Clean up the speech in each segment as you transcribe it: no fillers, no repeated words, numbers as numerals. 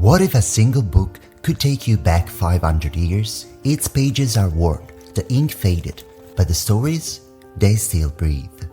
What if a single book could take you back 500 years? Its pages are worn, the ink faded, but the stories, they still breathe.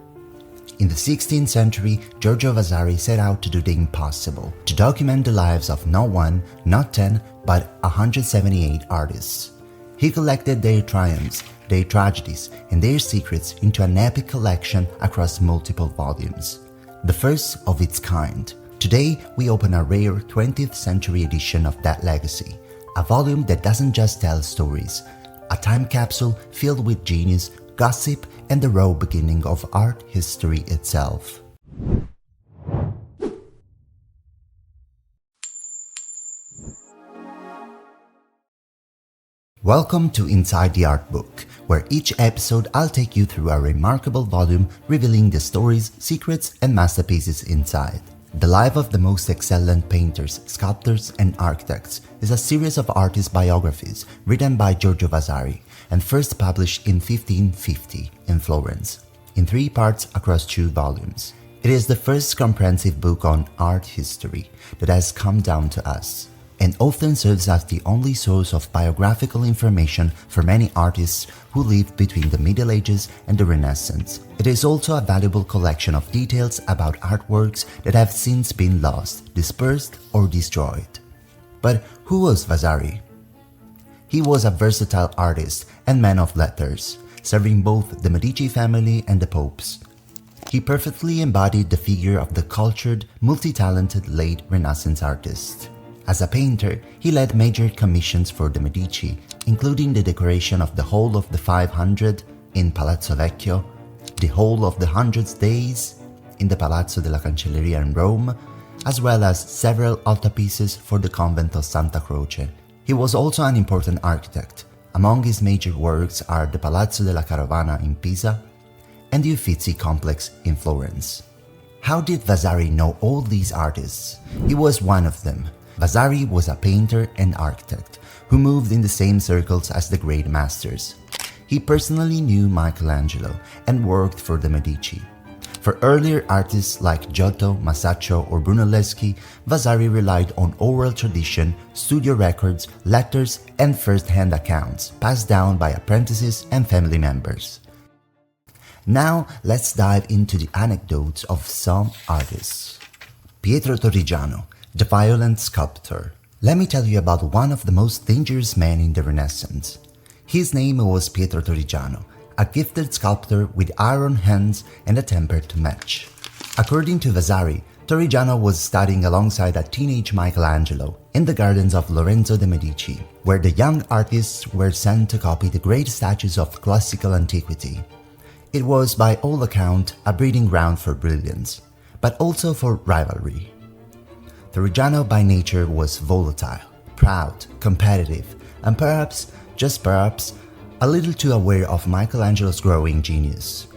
In the 16th century, Giorgio Vasari set out to do the impossible, to document the lives of not one, not 10, but 178 artists. He collected their triumphs, their tragedies, and their secrets into an epic collection across multiple volumes. The first of its kind. Today, we open a rare 20th century edition of that legacy, a volume that doesn't just tell stories, a time capsule filled with genius, gossip, and the raw beginning of art history itself. Welcome to Inside the Artbook, where each episode I'll take you through a remarkable volume revealing the stories, secrets, and masterpieces inside. The Life of the Most Excellent Painters, Sculptors, and Architects is a series of artist biographies written by Giorgio Vasari and first published in 1550 in Florence, in 3 parts across 2 volumes. It is the first comprehensive book on art history that has come down to us, and often serves as the only source of biographical information for many artists who lived between the Middle Ages and the Renaissance. It is also a valuable collection of details about artworks that have since been lost, dispersed, or destroyed. But who was Vasari? He was a versatile artist and man of letters, serving both the Medici family and the popes. He perfectly embodied the figure of the cultured, multi-talented late Renaissance artist. As a painter, he led major commissions for the Medici, including the decoration of the Hall of the 500 in Palazzo Vecchio, the Hall of the Hundred's Days in the Palazzo della Cancelleria in Rome, as well as several altarpieces for the convent of Santa Croce. He was also an important architect. Among his major works are the Palazzo della Carovana in Pisa and the Uffizi complex in Florence. How did Vasari know all these artists? He was one of them. Vasari was a painter and architect who moved in the same circles as the great masters. He personally knew Michelangelo and worked for the Medici. For earlier artists like Giotto, Masaccio, or Brunelleschi, Vasari relied on oral tradition, studio records, letters, and first-hand accounts passed down by apprentices and family members. Now, let's dive into the anecdotes of some artists. Pietro Torrigiano, the violent sculptor. Let me tell you about one of the most dangerous men in the Renaissance. His name was Pietro Torrigiano, a gifted sculptor with iron hands and a temper to match. According to Vasari, Torrigiano was studying alongside a teenage Michelangelo in the gardens of Lorenzo de' Medici, where the young artists were sent to copy the great statues of classical antiquity. It was, by all account, a breeding ground for brilliance, but also for rivalry. Torrigiano by nature was volatile, proud, competitive, and perhaps, just perhaps, a little too aware of Michelangelo's growing genius.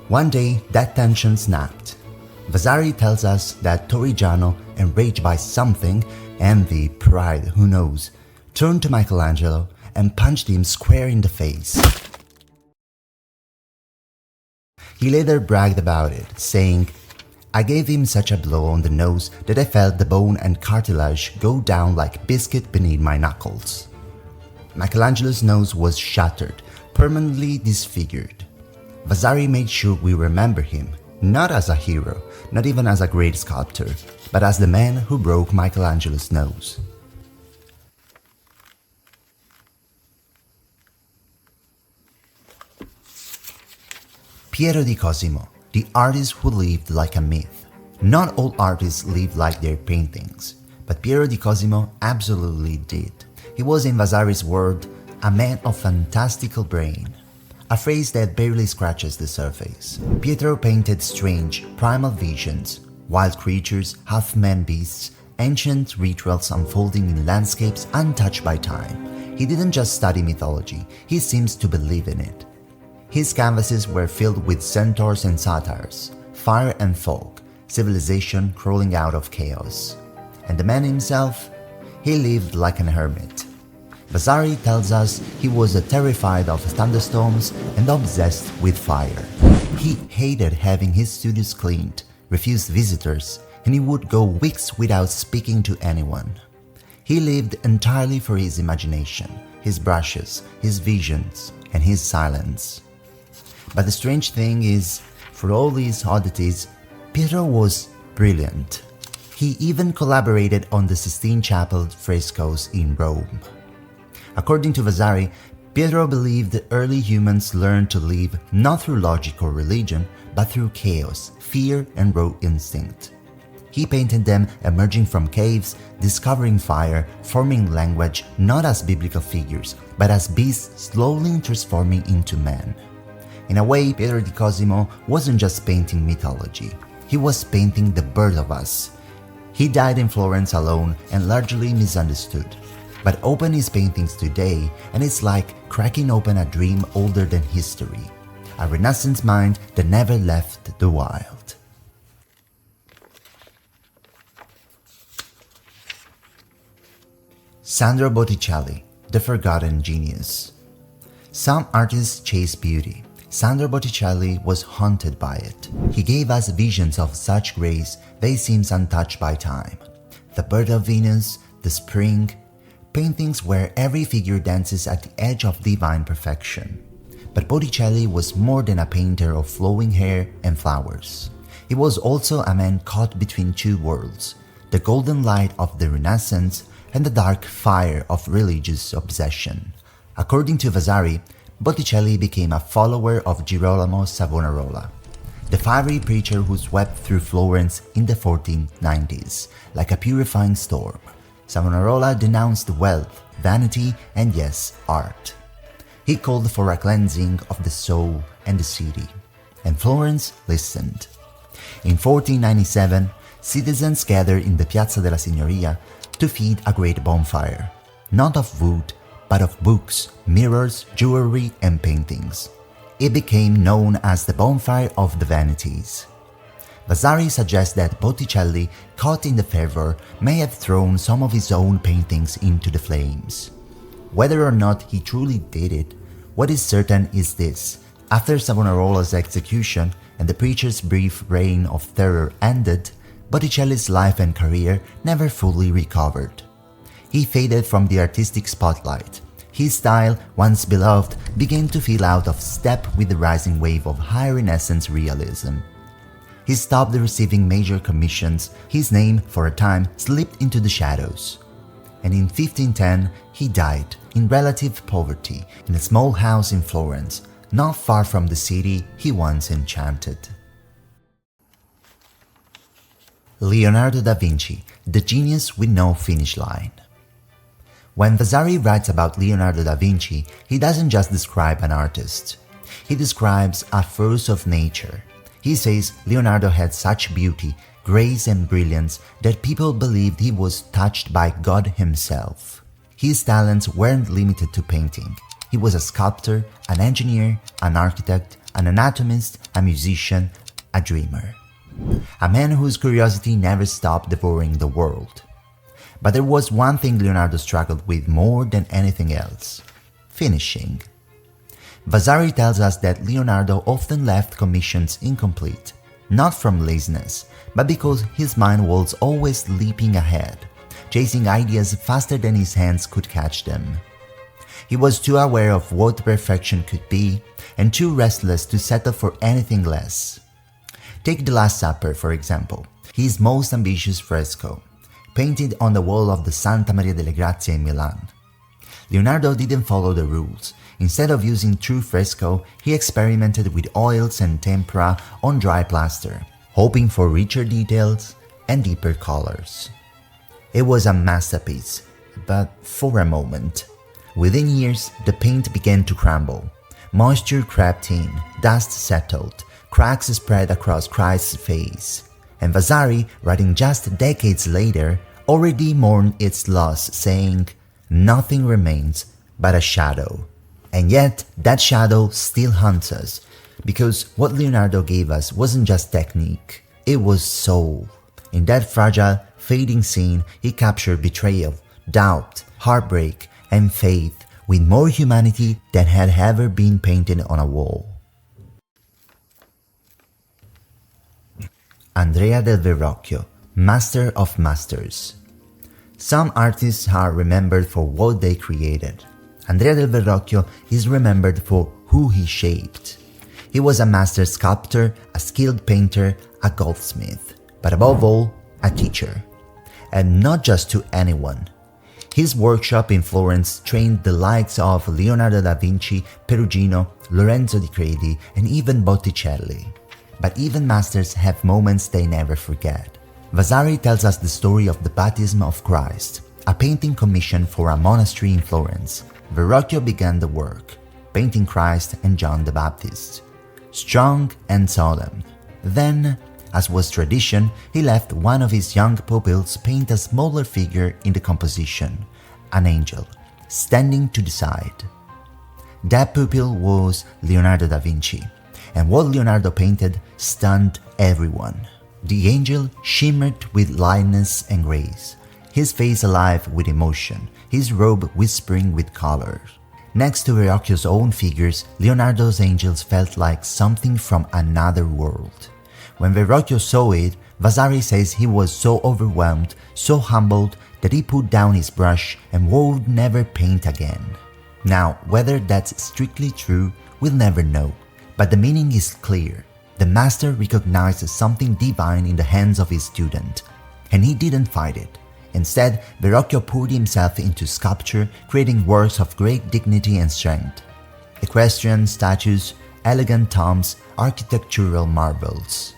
One day, that tension snapped. Vasari tells us that Torrigiano, enraged by something, envy, pride, who knows, turned to Michelangelo and punched him square in the face. He later bragged about it, saying, "I gave him such a blow on the nose that I felt the bone and cartilage go down like biscuit beneath my knuckles." Michelangelo's nose was shattered, permanently disfigured. Vasari made sure we remember him, not as a hero, not even as a great sculptor, but as the man who broke Michelangelo's nose. Piero di Cosimo, the artist who lived like a myth. Not all artists live like their paintings, but Piero di Cosimo absolutely did. He was, in Vasari's word, a man of fantastical brain, a phrase that barely scratches the surface. Pietro painted strange, primal visions, wild creatures, half-man beasts, ancient rituals unfolding in landscapes untouched by time. He didn't just study mythology, he seems to believe in it. His canvases were filled with centaurs and satyrs, fire and fog, civilization crawling out of chaos. And the man himself? He lived like an hermit. Vasari tells us he was terrified of thunderstorms and obsessed with fire. He hated having his studios cleaned, refused visitors, and he would go weeks without speaking to anyone. He lived entirely for his imagination, his brushes, his visions, and his silence. But the strange thing is, for all these oddities, Pietro was brilliant. He even collaborated on the Sistine Chapel frescoes in Rome. According to Vasari, Pietro believed that early humans learned to live not through logic or religion, but through chaos, fear, and raw instinct. He painted them emerging from caves, discovering fire, forming language not as biblical figures, but as beasts slowly transforming into men. In a way, Piero di Cosimo wasn't just painting mythology, he was painting the birth of us. He died in Florence alone and largely misunderstood. But open his paintings today and it's like cracking open a dream older than history, a Renaissance mind that never left the wild. Sandro Botticelli, the forgotten genius. Some artists chase beauty. Sandro Botticelli was haunted by it. He gave us visions of such grace they seem untouched by time. The birth of Venus, the spring, paintings where every figure dances at the edge of divine perfection. But Botticelli was more than a painter of flowing hair and flowers. He was also a man caught between two worlds, the golden light of the Renaissance and the dark fire of religious obsession. According to Vasari, Botticelli became a follower of Girolamo Savonarola, the fiery preacher who swept through Florence in the 1490s, like a purifying storm. Savonarola denounced wealth, vanity, and yes, art. He called for a cleansing of the soul and the city, and Florence listened. In 1497, citizens gathered in the Piazza della Signoria to feed a great bonfire, not of wood, but of books, mirrors, jewelry, and paintings. It became known as the Bonfire of the Vanities. Vasari suggests that Botticelli, caught in the fervor, may have thrown some of his own paintings into the flames. Whether or not he truly did it, what is certain is this: after Savonarola's execution and the preacher's brief reign of terror ended, Botticelli's life and career never fully recovered. He faded from the artistic spotlight. His style, once beloved, began to feel out of step with the rising wave of high Renaissance realism. He stopped receiving major commissions, his name, for a time, slipped into the shadows. And in 1510, he died, in relative poverty, in a small house in Florence, not far from the city he once enchanted. Leonardo da Vinci, the genius with no finish line. When Vasari writes about Leonardo da Vinci, he doesn't just describe an artist. He describes a force of nature. He says Leonardo had such beauty, grace, and brilliance that people believed he was touched by God himself. His talents weren't limited to painting. He was a sculptor, an engineer, an architect, an anatomist, a musician, a dreamer. A man whose curiosity never stopped devouring the world. But there was one thing Leonardo struggled with more than anything else: finishing. Vasari tells us that Leonardo often left commissions incomplete, not from laziness, but because his mind was always leaping ahead, chasing ideas faster than his hands could catch them. He was too aware of what perfection could be, and too restless to settle for anything less. Take The Last Supper, for example, his most ambitious fresco, painted on the wall of the Santa Maria delle Grazie in Milan. Leonardo didn't follow the rules. Instead of using true fresco, he experimented with oils and tempera on dry plaster, hoping for richer details and deeper colors. It was a masterpiece, but for a moment. Within years, the paint began to crumble. Moisture crept in, dust settled, cracks spread across Christ's face. And Vasari, writing just decades later, already mourned its loss, saying, "Nothing remains but a shadow." And yet, that shadow still haunts us, because what Leonardo gave us wasn't just technique, it was soul. In that fragile, fading scene, he captured betrayal, doubt, heartbreak, and faith with more humanity than had ever been painted on a wall. Andrea del Verrocchio, master of masters. Some artists are remembered for what they created. Andrea del Verrocchio is remembered for who he shaped. He was a master sculptor, a skilled painter, a goldsmith, but above all, a teacher. And not just to anyone. His workshop in Florence trained the likes of Leonardo da Vinci, Perugino, Lorenzo di Credi, and even Botticelli. But even masters have moments they never forget. Vasari tells us the story of the baptism of Christ, a painting commissioned for a monastery in Florence. Verrocchio began the work, painting Christ and John the Baptist. Strong and solemn. Then, as was tradition, he left one of his young pupils paint a smaller figure in the composition, an angel, standing to the side. That pupil was Leonardo da Vinci, and what Leonardo painted stunned everyone. The angel shimmered with lightness and grace, his face alive with emotion, his robe whispering with color. Next to Verrocchio's own figures, Leonardo's angels felt like something from another world. When Verrocchio saw it, Vasari says he was so overwhelmed, so humbled, that he put down his brush and would never paint again. Now, whether that's strictly true, we'll never know, but the meaning is clear. The master recognized something divine in the hands of his student, and he didn't fight it. Instead, Verrocchio poured himself into sculpture, creating works of great dignity and strength. Equestrian statues, elegant tombs, architectural marvels.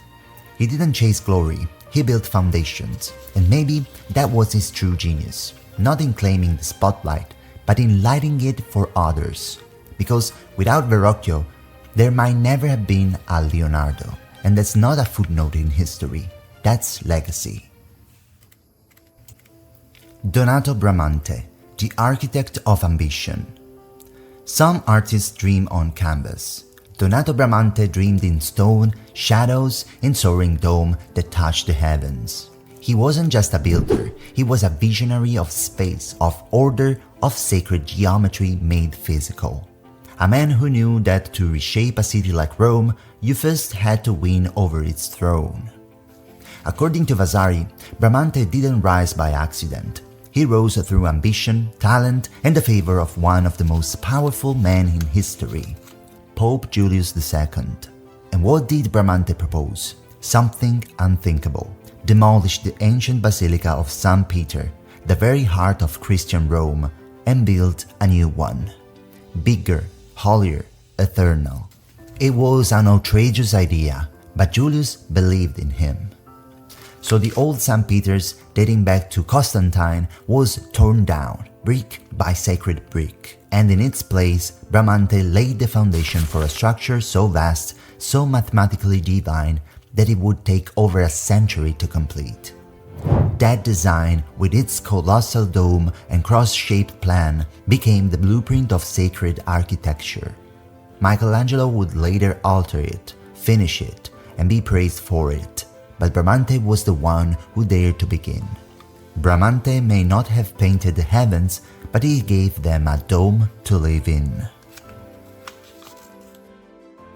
He didn't chase glory, he built foundations, and maybe that was his true genius, not in claiming the spotlight, but in lighting it for others. Because without Verrocchio, there might never have been a Leonardo, and that's not a footnote in history, that's legacy. Donato Bramante, the architect of ambition. Some artists dream on canvas. Donato Bramante dreamed in stone, shadows, and soaring dome that touched the heavens. He wasn't just a builder, he was a visionary of space, of order, of sacred geometry made physical. A man who knew that to reshape a city like Rome, you first had to win over its throne. According to Vasari, Bramante didn't rise by accident. He rose through ambition, talent, and the favor of one of the most powerful men in history, Pope Julius II. And what did Bramante propose? Something unthinkable. Demolish the ancient Basilica of St. Peter, the very heart of Christian Rome, and build a new one. Bigger, holier, eternal. It was an outrageous idea, but Julius believed in him. So the old St. Peter's, dating back to Constantine, was torn down, brick by sacred brick. And in its place, Bramante laid the foundation for a structure so vast, so mathematically divine, that it would take over a century to complete. That design, with its colossal dome and cross-shaped plan, became the blueprint of sacred architecture. Michelangelo would later alter it, finish it, and be praised for it, but Bramante was the one who dared to begin. Bramante may not have painted the heavens, but he gave them a dome to live in.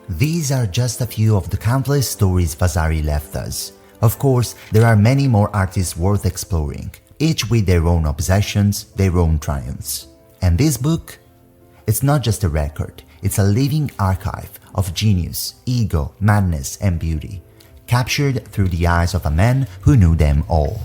These are just a few of the countless stories Vasari left us. Of course, there are many more artists worth exploring, each with their own obsessions, their own triumphs. And this book? It's not just a record, it's a living archive of genius, ego, madness, and beauty, captured through the eyes of a man who knew them all.